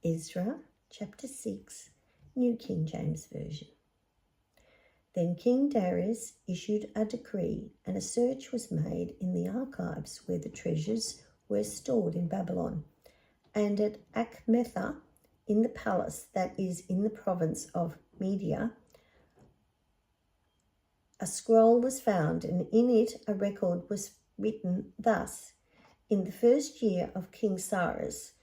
Ezra chapter 6, New King James Version. Then King Darius issued a decree, and a search was made in the archives where the treasures were stored in Babylon, and at Achmetha in the palace that is in the province of Media. A scroll was found, and in it a record was written thus: In the first year of King Cyrus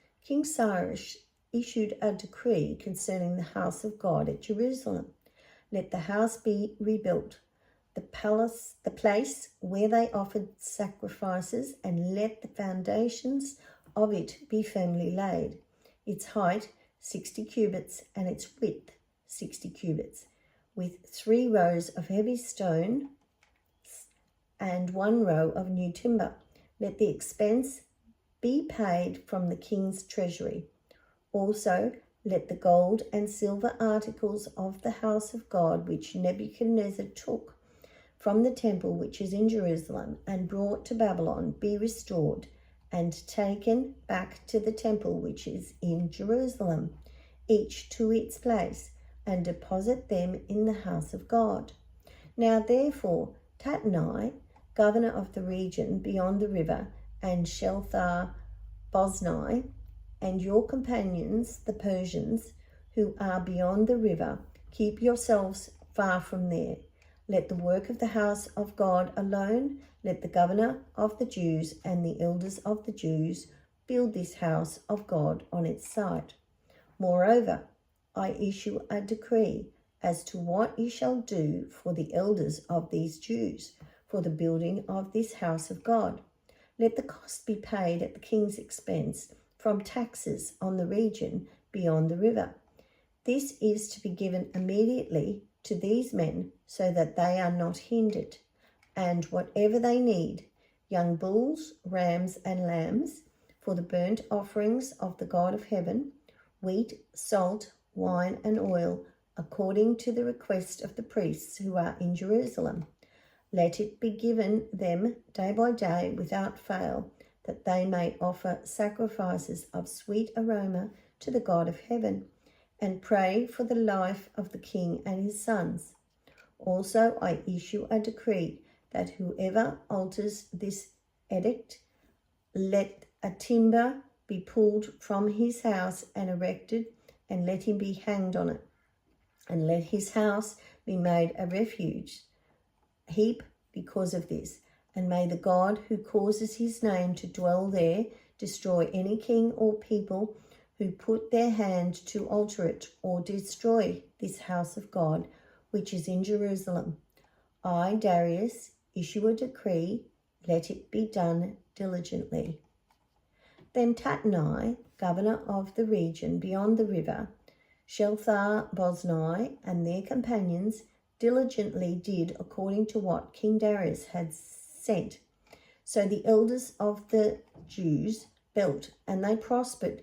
issued a decree concerning the house of God at Jerusalem. Let the house be rebuilt, the place where they offered sacrifices, and let the foundations of it be firmly laid. Its height 60 cubits and its width 60 cubits, with 3 rows of heavy stone and 1 row of new timber. Let the expense be paid from the king's treasury. Also, let the gold and silver articles of the house of God, which Nebuchadnezzar took from the temple which is in Jerusalem and brought to Babylon, be restored and taken back to the temple which is in Jerusalem, each to its place, and deposit them in the house of God. Now therefore, Tatnai, governor of the region beyond the river, and Shelthar-Boznai, and your companions, the Persians, who are beyond the river, keep yourselves far from there. Let the work of the house of God alone, let the governor of the Jews and the elders of the Jews build this house of God on its site. Moreover, I issue a decree as to what you shall do for the elders of these Jews, for the building of this house of God. Let the cost be paid at the king's expense from taxes on the region beyond the river. This is to be given immediately to these men, so that they are not hindered, and whatever they need, young bulls, rams, and lambs, for the burnt offerings of the God of heaven, wheat, salt, wine, and oil, according to the request of the priests who are in Jerusalem. Let it be given them day by day without fail, that they may offer sacrifices of sweet aroma to the God of heaven, and pray for the life of the king and his sons. Also I issue a decree that whoever alters this edict, let a timber be pulled from his house and erected, and let him be hanged on it, and let his house be made a refuge heap because of this. And may the God who causes his name to dwell there destroy any king or people who put their hand to alter it or destroy this house of God, which is in Jerusalem. I, Darius, issue a decree, let it be done diligently. Then Tatnai, governor of the region beyond the river, Shelthar-Boznai, and their companions diligently did according to what King Darius had sent. So the elders of the Jews built, and they prospered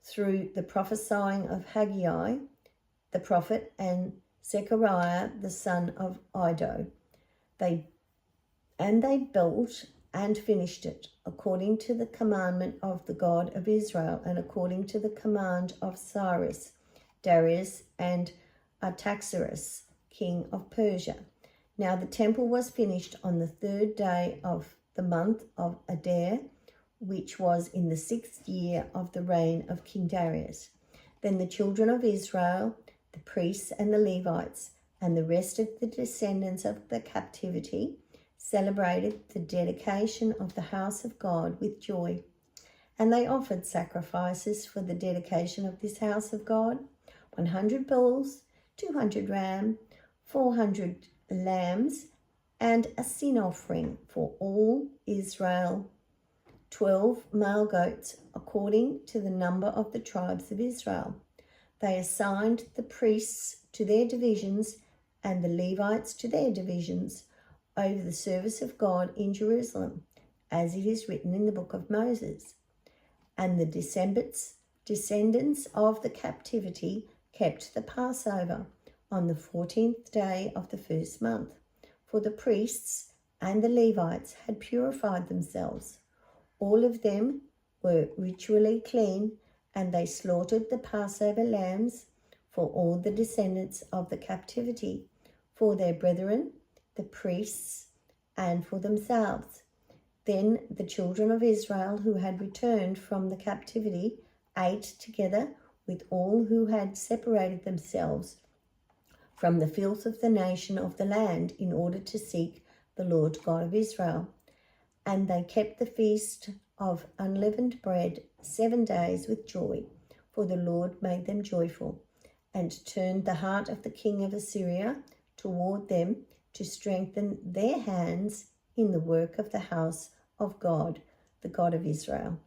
through the prophesying of Haggai the prophet and Zechariah the son of Iddo. They built and finished it according to the commandment of the God of Israel, and according to the command of Cyrus, Darius, and Artaxerxes, king of Persia. Now the temple was finished on the 3rd day of the month of Adar, which was in the 6th year of the reign of King Darius. Then the children of Israel, the priests and the Levites, and the rest of the descendants of the captivity, celebrated the dedication of the house of God with joy. And they offered sacrifices for the dedication of this house of God: 100 bulls, 200 rams, 400 lambs, and a sin offering for all Israel, 12 male goats, according to the number of the tribes of Israel. They assigned the priests to their divisions and the Levites to their divisions over the service of God in Jerusalem, as it is written in the book of Moses. And the descendants of the captivity kept the Passover on the 14th day of the 1st month, for the priests and the Levites had purified themselves. All of them were ritually clean, And they slaughtered the Passover lambs for all the descendants of the captivity, for their brethren, the priests, and for themselves. Then the children of Israel who had returned from the captivity ate together with all who had separated themselves from the filth of the nation of the land in order to seek the Lord God of Israel. And they kept the feast of unleavened bread 7 days with joy, for the Lord made them joyful, and turned the heart of the king of Assyria toward them to strengthen their hands in the work of the house of God, the God of Israel.